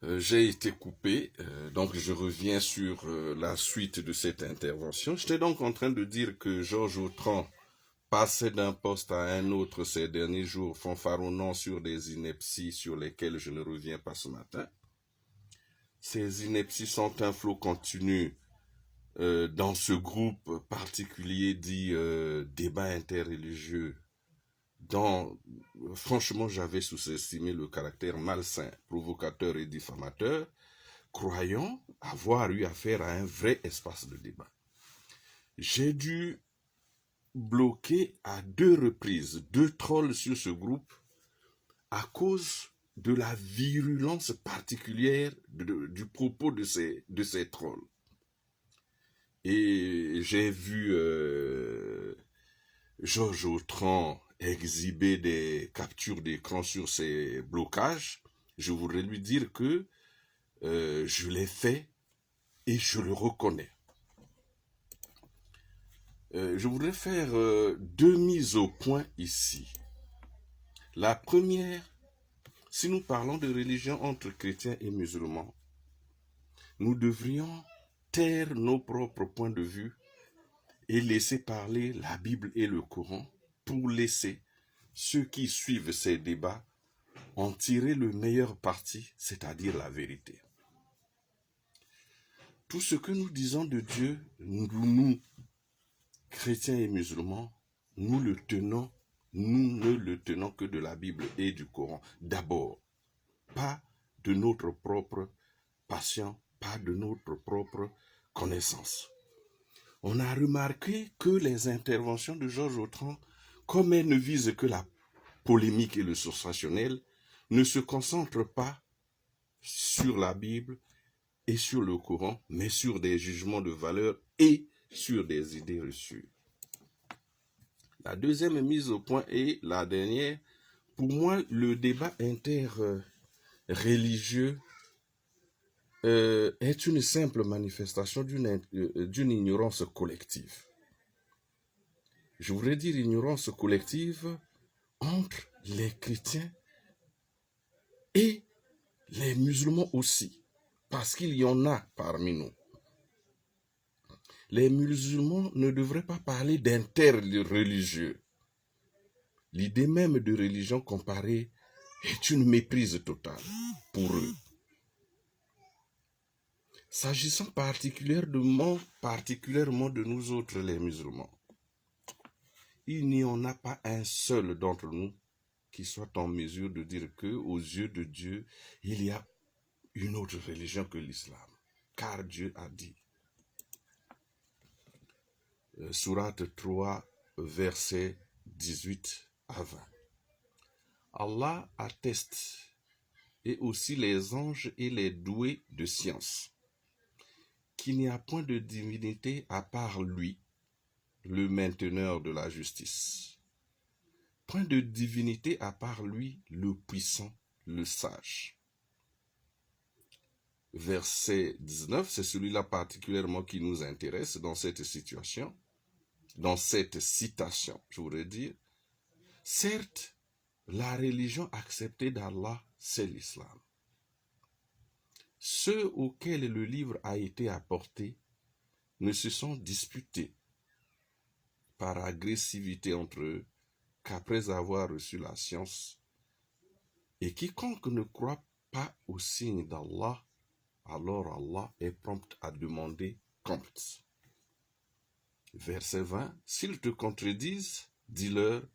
J'ai été coupé, donc je reviens sur la suite de cette intervention. J'étais donc en train de dire que Georges Autran passait d'un poste à un autre ces derniers jours, fanfaronnant sur des inepties sur lesquelles je ne reviens pas ce matin. Ces inepties sont un flot continu dans ce groupe particulier dit débat interreligieux, dont franchement j'avais sous-estimé le caractère malsain, provocateur et diffamateur, croyant avoir eu affaire à un vrai espace de débat. J'ai dû bloquer à 2 reprises 2 trolls sur ce groupe à cause de la virulence particulière du propos de ces trolls. Et j'ai vu Georges Autran exhiber des captures d'écran sur ces blocages. Je voudrais lui dire que je l'ai fait et je le reconnais. Je voudrais faire 2 mises au point ici. La première, si nous parlons de religion entre chrétiens et musulmans, nous devrions taire nos propres points de vue et laisser parler la Bible et le Coran pour laisser ceux qui suivent ces débats en tirer le meilleur parti, c'est-à-dire la vérité. Tout ce que nous disons de Dieu, nous, chrétiens et musulmans, nous ne le tenons que de la Bible et du Coran. D'abord, pas de notre propre passion, pas de notre propre connaissance. On a remarqué que les interventions de Georges Autran, comme elles ne visent que la polémique et le sensationnel, ne se concentrent pas sur la Bible et sur le Coran, mais sur des jugements de valeur et sur des idées reçues. La deuxième mise au point est la dernière. Pour moi, le débat interreligieux est une simple manifestation d'une ignorance collective. Je voudrais dire ignorance collective entre les chrétiens et les musulmans aussi, parce qu'il y en a parmi nous. Les musulmans ne devraient pas parler d'interreligieux. L'idée même de religion comparée est une méprise totale pour eux. S'agissant particulièrement de nous autres les musulmans, il n'y en a pas un seul d'entre nous qui soit en mesure de dire que, aux yeux de Dieu, il y a une autre religion que l'islam. Car Dieu a dit, Sourate 3, versets 18 à 20. Allah atteste, et aussi les anges et les doués de science, qu'il n'y a point de divinité à part lui, le mainteneur de la justice. Point de divinité à part lui, le puissant, le sage. Verset 19, c'est celui-là particulièrement qui nous intéresse dans cette situation, dans cette citation, je voudrais dire. Certes, la religion acceptée d'Allah, c'est l'islam. Ceux auxquels le livre a été apporté ne se sont disputés par agressivité entre eux qu'après avoir reçu la science. Et quiconque ne croit pas au signe d'Allah, alors Allah est prompt à demander compte. Verset 20, s'ils te contredisent, dis-leur,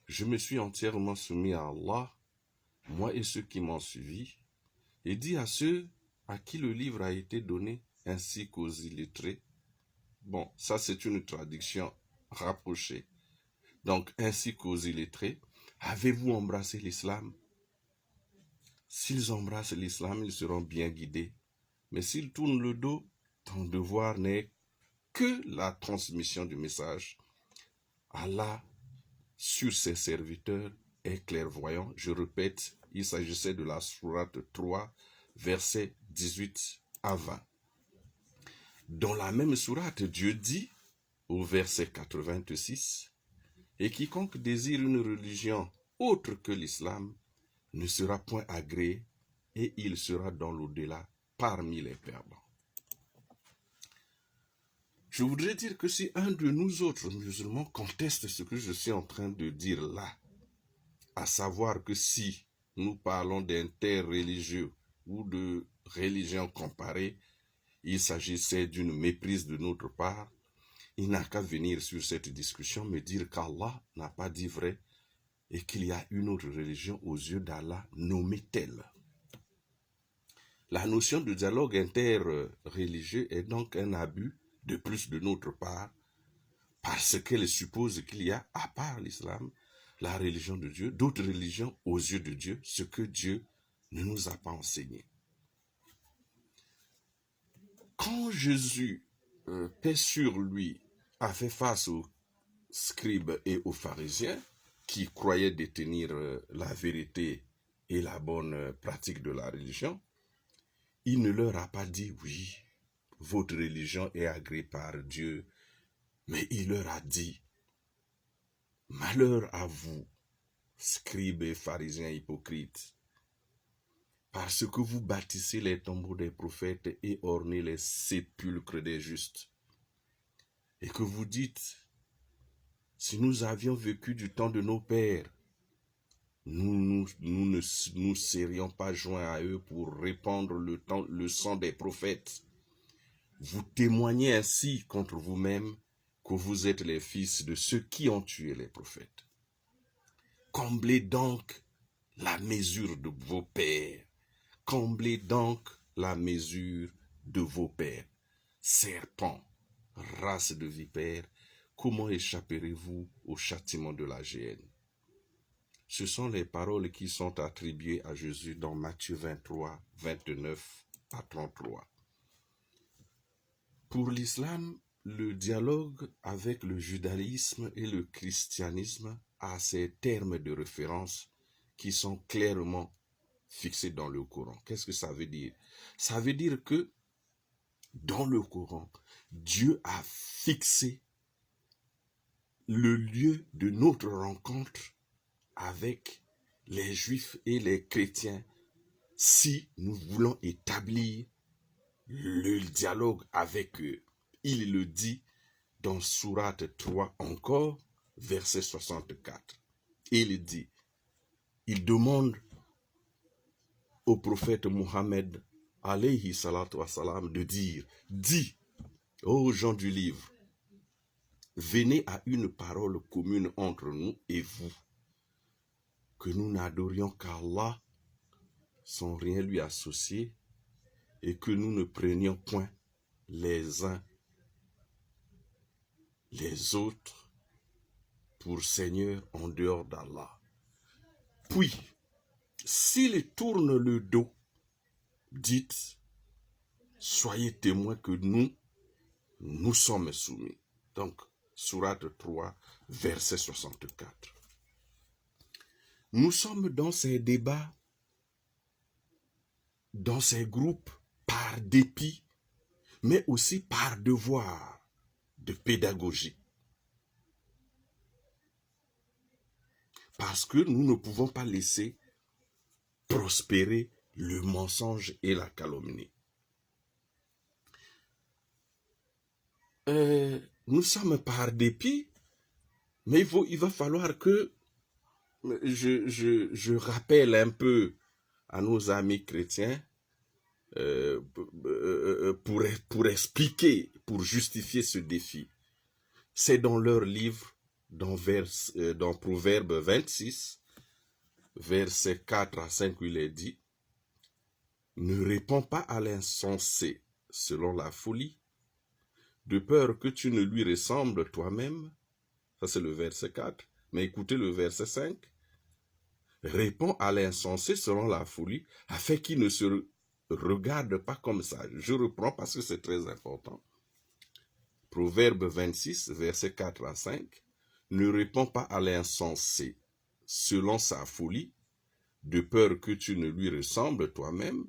je me suis entièrement soumis à Allah, moi et ceux qui m'ont suivi, et dis à ceux à qui le livre a été donné, ainsi qu'aux illettrés. Bon, ça c'est une traduction rapprochée. Donc, ainsi qu'aux illettrés, avez-vous embrassé l'islam? S'ils embrassent l'islam, ils seront bien guidés. Mais s'ils tournent le dos, ton devoir n'est que la transmission du message. Allah, sur ses serviteurs, est clairvoyant. Je répète, il s'agissait de la sourate 3, versets 18 à 20. Dans la même sourate, Dieu dit, au verset 86, « Et quiconque désire une religion autre que l'islam ne sera point agréé et il sera dans l'au-delà parmi les perdants. Je voudrais dire que si un de nous autres musulmans conteste ce que je suis en train de dire là, à savoir que si nous parlons d'interreligieux ou de religion comparée, il s'agissait d'une méprise de notre part, il n'a qu'à venir sur cette discussion me dire qu'Allah n'a pas dit vrai et qu'il y a une autre religion aux yeux d'Allah nommée telle. La notion de dialogue interreligieux est donc un abus de plus de notre part parce qu'elle suppose qu'il y a, à part l'islam, la religion de Dieu, d'autres religions aux yeux de Dieu, ce que Dieu ne nous a pas enseigné. Quand Jésus, paix sur lui, a fait face aux scribes et aux pharisiens qui croyaient détenir la vérité et la bonne pratique de la religion, il ne leur a pas dit oui, votre religion est agréée par Dieu, mais il leur a dit malheur à vous, scribes et pharisiens hypocrites, parce que vous bâtissez les tombeaux des prophètes et ornez les sépulcres des justes. Et que vous dites, si nous avions vécu du temps de nos pères, nous ne nous serions pas joints à eux pour répandre le sang des prophètes. Vous témoignez ainsi contre vous-même que vous êtes les fils de ceux qui ont tué les prophètes. Comblez donc la mesure de vos pères. Comblez donc la mesure de vos pères. Serpents, race de vipères, comment échapperez-vous au châtiment de la géhenne? Ce sont les paroles qui sont attribuées à Jésus dans Matthieu 23, 29 à 33. Pour l'islam, le dialogue avec le judaïsme et le christianisme a ses termes de référence qui sont clairement fixés dans le Coran. Qu'est-ce que ça veut dire? Ça veut dire que dans le Coran, Dieu a fixé le lieu de notre rencontre avec les Juifs et les chrétiens si nous voulons établir le dialogue avec eux. Il le dit dans Sourate 3 encore, verset 64. Il dit, il demande au prophète Mohammed, alayhi salatu wassalam, de dire, dis aux gens du livre, venez à une parole commune entre nous et vous, que nous n'adorions qu'Allah sans rien lui associer et que nous ne prenions point les uns les autres pour Seigneur en dehors d'Allah. Puis, s'ils tournent le dos, dites, soyez témoins que nous sommes soumis. Donc, Sourate 3, verset 64. Nous sommes dans ces débats, dans ces groupes, par dépit, mais aussi par devoir de pédagogie. Parce que nous ne pouvons pas laisser prospérer le mensonge et la calomnie. Nous sommes par dépit, mais il va falloir que je rappelle un peu à nos amis chrétiens pour expliquer, pour justifier ce défi. C'est dans leur livre, dans Proverbe 26, versets 4 à 5, où il est dit, ne réponds pas à l'insensé selon la folie, de peur que tu ne lui ressembles toi-même. Ça c'est le verset 4. Mais écoutez le verset 5. Réponds à l'insensé selon la folie, afin qu'il ne se regarde pas comme ça. Je reprends parce que c'est très important. Proverbe 26, verset 4 à 5. Ne réponds pas à l'insensé selon sa folie, de peur que tu ne lui ressembles toi-même.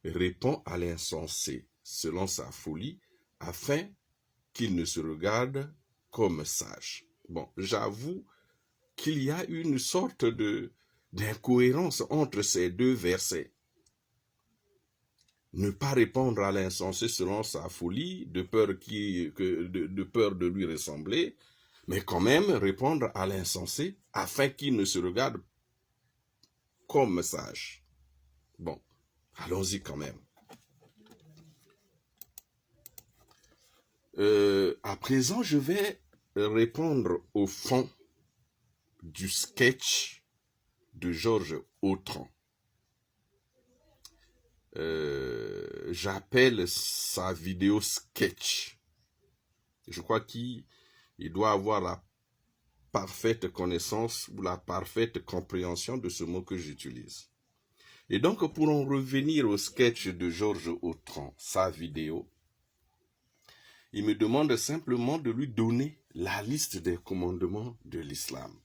Réponds à l'insensé selon sa folie, afin qu'il ne se regarde comme sage. Bon, j'avoue qu'il y a une sorte d'incohérence entre ces deux versets. ne pas répondre à l'insensé selon sa folie, de peur de lui ressembler, mais quand même répondre à l'insensé afin qu'il ne se regarde comme sage. Bon, allons-y quand même. À présent, je vais répondre au fond du sketch de Georges Autran. J'appelle sa vidéo sketch. Je crois qu'il doit avoir la parfaite connaissance ou la parfaite compréhension de ce mot que j'utilise. Et donc, pour en revenir au sketch de Georges Autran, sa vidéo, il me demande simplement de lui donner la liste des commandements de l'islam.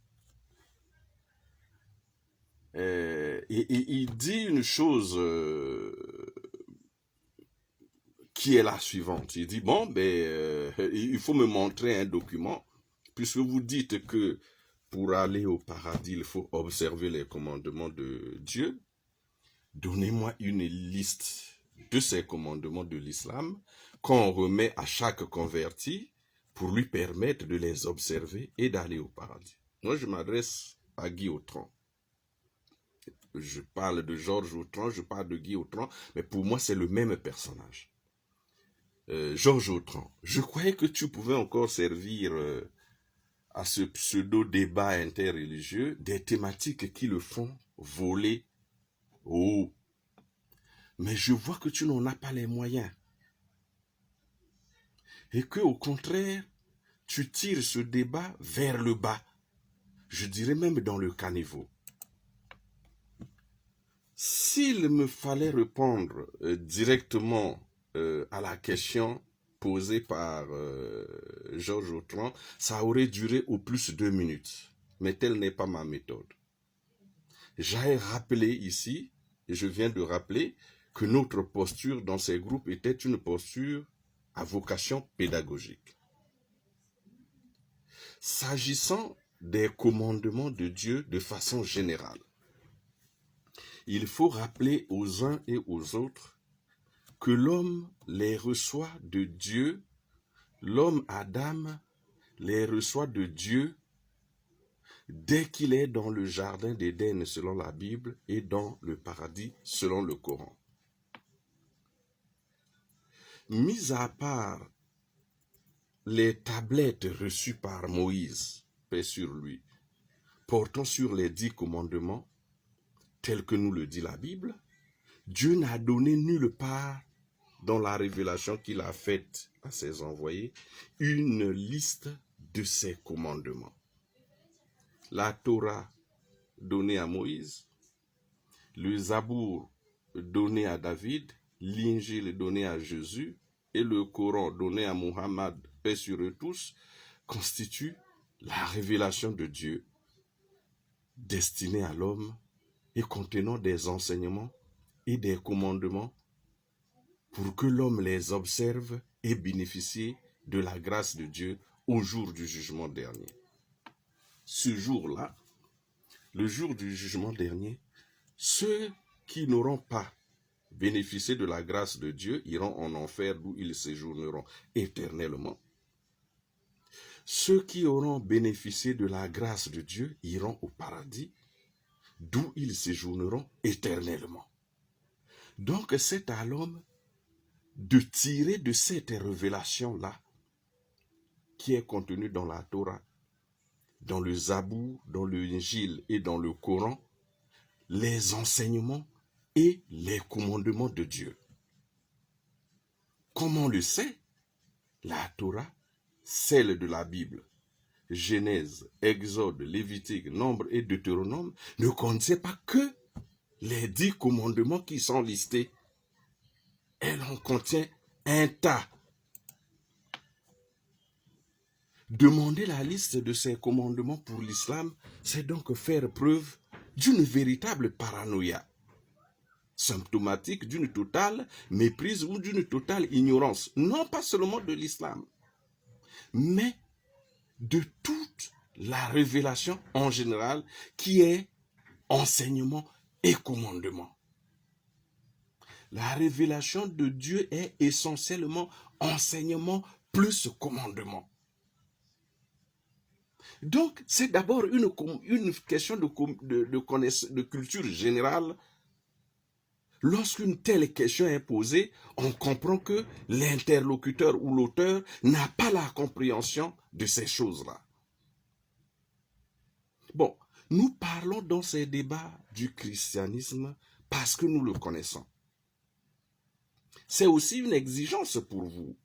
Et il dit une chose qui est la suivante. Il dit, bon, il faut me montrer un document, puisque vous dites que pour aller au paradis, il faut observer les commandements de Dieu. Donnez-moi une liste de ces commandements de l'islam qu'on remet à chaque converti pour lui permettre de les observer et d'aller au paradis. Moi, je m'adresse à Guy Autran. Je parle de Georges Autran, je parle de Guy Autran, mais pour moi, c'est le même personnage. Georges Autran, je croyais que tu pouvais encore servir à ce pseudo-débat interreligieux des thématiques qui le font voler haut. Mais je vois que tu n'en as pas les moyens. Et que, au contraire, tu tires ce débat vers le bas. Je dirais même dans le caniveau. S'il me fallait répondre directement à la question posée par Georges Autran, ça aurait duré au plus 2 minutes. Mais telle n'est pas ma méthode. J'ai rappelé ici, et je viens de rappeler, que notre posture dans ces groupes était une posture à vocation pédagogique. S'agissant des commandements de Dieu de façon générale, il faut rappeler aux uns et aux autres que l'homme les reçoit de Dieu, l'homme Adam les reçoit de Dieu dès qu'il est dans le jardin d'Éden selon la Bible et dans le paradis selon le Coran. Mis à part les tablettes reçues par Moïse, paix sur lui, portant sur les 10 commandements, tels que nous le dit la Bible, Dieu n'a donné nulle part dans la révélation qu'il a faite à ses envoyés une liste de ses commandements. La Torah donnée à Moïse, le Zabour donné à David, l'Injil donné à Jésus et le Coran donné à Muhammad, paix sur eux tous, constituent la révélation de Dieu destinée à l'homme et contenant des enseignements et des commandements pour que l'homme les observe et bénéficie de la grâce de Dieu au jour du jugement dernier. Ce jour-là, le jour du jugement dernier, ceux qui n'auront pas bénéficié de la grâce de Dieu iront en enfer d'où ils séjourneront éternellement. Ceux qui auront bénéficié de la grâce de Dieu iront au paradis d'où ils séjourneront éternellement. Donc c'est à l'homme de tirer de cette révélation-là qui est contenue dans la Torah, dans le Zabour, dans le Injil et dans le Coran, les enseignements et les commandements de Dieu. Comme on le sait, la Torah, celle de la Bible, Genèse, Exode, Lévitique, Nombre et Deutéronome, ne contient pas que les 10 commandements qui sont listés. Elle en contient un tas. Demander la liste de ces commandements pour l'islam, c'est donc faire preuve d'une véritable paranoïa, symptomatique d'une totale méprise ou d'une totale ignorance, non pas seulement de l'islam, mais de toute la révélation en général qui est enseignement et commandement. La révélation de Dieu est essentiellement enseignement plus commandement. Donc, c'est d'abord une question de culture générale. Lorsqu'une telle question est posée, on comprend que l'interlocuteur ou l'auteur n'a pas la compréhension de ces choses-là. Bon, nous parlons dans ces débats du christianisme parce que nous le connaissons. C'est aussi une exigence pour vous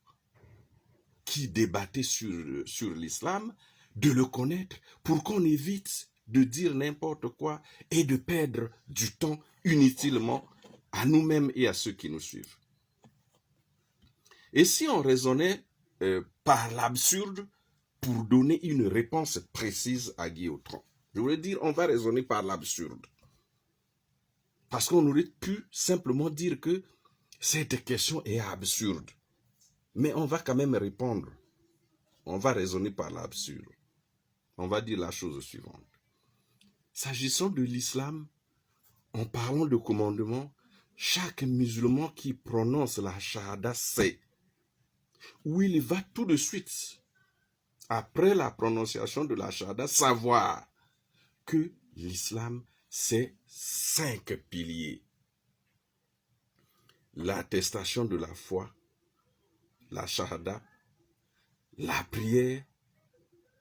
qui débattez sur l'islam de le connaître pour qu'on évite de dire n'importe quoi et de perdre du temps inutilement à nous-mêmes et à ceux qui nous suivent. Et si on raisonnait par l'absurde pour donner une réponse précise à Guy Autran, je voulais dire, on va raisonner par l'absurde. Parce qu'on aurait pu simplement dire que cette question est absurde. Mais on va quand même répondre. On va raisonner par l'absurde. On va dire la chose suivante. S'agissant de l'islam, en parlant de commandement, chaque musulman qui prononce la shahada sait où il va tout de suite, après la prononciation de la shahada, savoir que l'islam, c'est 5 piliers. L'attestation de la foi, la shahada, la prière,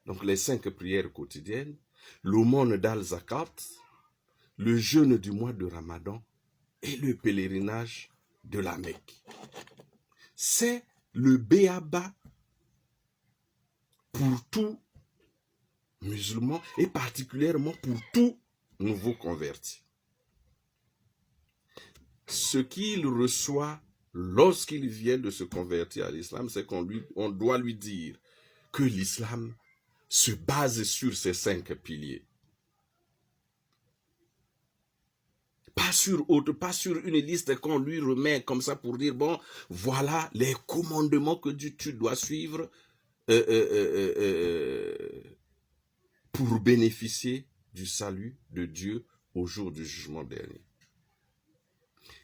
donc les 5 prières quotidiennes, l'aumône d'al-zakat, le jeûne du mois de Ramadan et le pèlerinage de la Mecque. C'est le béaba pour tout musulman et particulièrement pour tout nouveau converti. Ce qu'il reçoit lorsqu'il vient de se convertir à l'islam, c'est qu'on doit lui dire que l'islam se base sur ces 5 piliers. Pas sur une liste qu'on lui remet comme ça pour dire, bon, voilà les commandements que tu dois suivre pour bénéficier du salut de Dieu au jour du jugement dernier.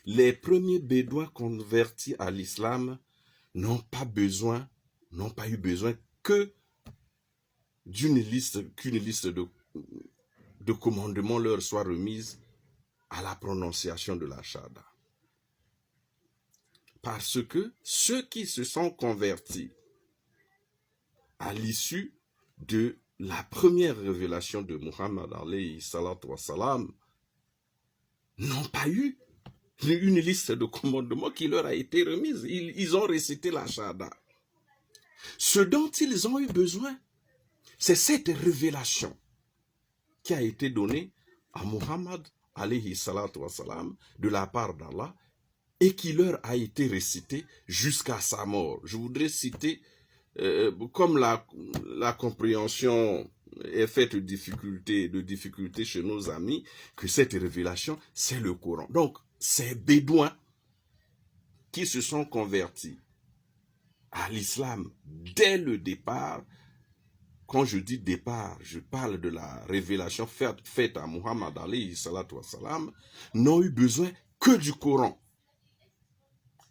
Les premiers bédouins convertis à l'islam n'ont pas eu besoin que qu'une liste de commandements leur soit remise à la prononciation de la shahada. Parce que ceux qui se sont convertis à l'issue de la première révélation de Muhammad alayhi salatu wa salam n'ont pas eu une liste de commandements qui leur a été remise. Ils ont récité la shahada. Ce dont ils ont eu besoin, c'est cette révélation qui a été donnée à Muhammad alayhi salatu wa salam de la part d'Allah et qui leur a été récitée jusqu'à sa mort. Je voudrais citer, comme la compréhension est faite de difficultés chez nos amis, que cette révélation, c'est le Coran. Donc, ces bédouins qui se sont convertis à l'islam dès le départ. Quand je dis départ, je parle de la révélation faite à Muhammad alayhi salatu wa salam, n'ont eu besoin que du Coran.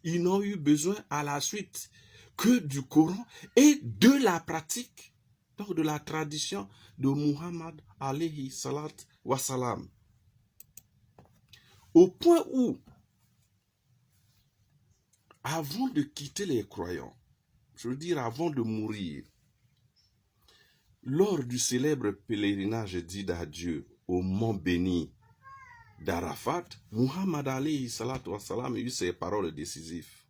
Ils n'ont eu besoin à la suite que du Coran et de la pratique, donc de la tradition de Muhammad alayhi salatu wa salam. Au point où, avant de quitter les croyants, je veux dire avant de mourir, lors du célèbre pèlerinage dit d'adieu au mont béni d'Arafat, Muhammad alayhi salatu wa salam a eu ces paroles décisives.